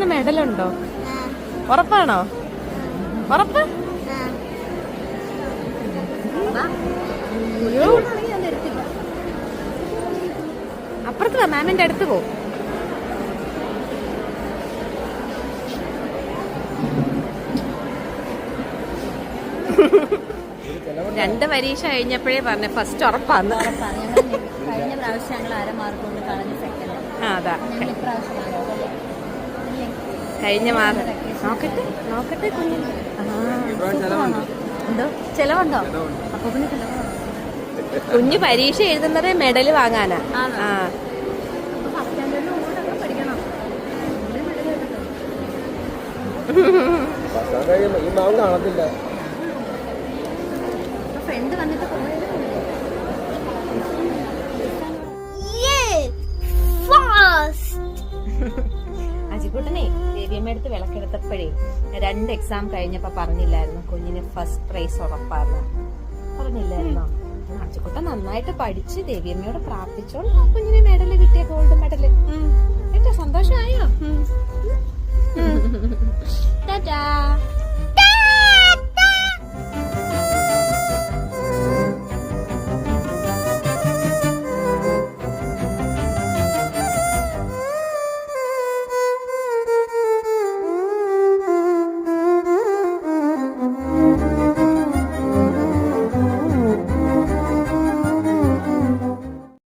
കുഞ്ഞിന് മെഡലുണ്ടോ? ഉറപ്പാണോ? ഉറപ്പ്? അപ്പുറത്ത് വാ, മാമിന്റെ അടുത്ത് പോ. രണ്ട് പരീക്ഷ കഴിഞ്ഞപ്പോഴേ പറഞ്ഞ ഫസ്റ്റ് ഉറപ്പാന്ന്. കഴിഞ്ഞ പ്രാവശ്യം ഞങ്ങൾ അരമാർക്ക് കൊണ്ട് കളഞ്ഞ സെക്കൻഡ്. അതാ കഴിഞ്ഞ മാസം. നോക്കട്ടെ കുഞ്ഞിന്. എന്തോ ചെലവുണ്ടോ? അപ്പൊ പിന്നെ ചെലവാണോ? കുഞ്ഞ് പരീക്ഷ എഴുതുന്നത് മെഡല് വാങ്ങാനാ. ഫ്രണ്ട് വന്നിട്ട് അജിക്കുട്ടനെ ദേവിയമ്മടുത്ത് വിളക്കെടുത്തപ്പോഴേ 2 എക്സാം കഴിഞ്ഞപ്പോ പറഞ്ഞില്ലായിരുന്നു കുഞ്ഞിന് ഫസ്റ്റ് പ്രൈസ് ഉറപ്പാന്ന് പറഞ്ഞില്ലായിരുന്നോ? അജിക്കുട്ടൻ നന്നായിട്ട് പഠിച്ച് ദേവിയമ്മയോട് പ്രാർത്ഥിച്ചോണ്ട് കുഞ്ഞിന് മെഡല് കിട്ടിയ, ഗോൾഡ് മെഡല്. കേട്ടോ, സന്തോഷമായോ? ടാറ്റാ.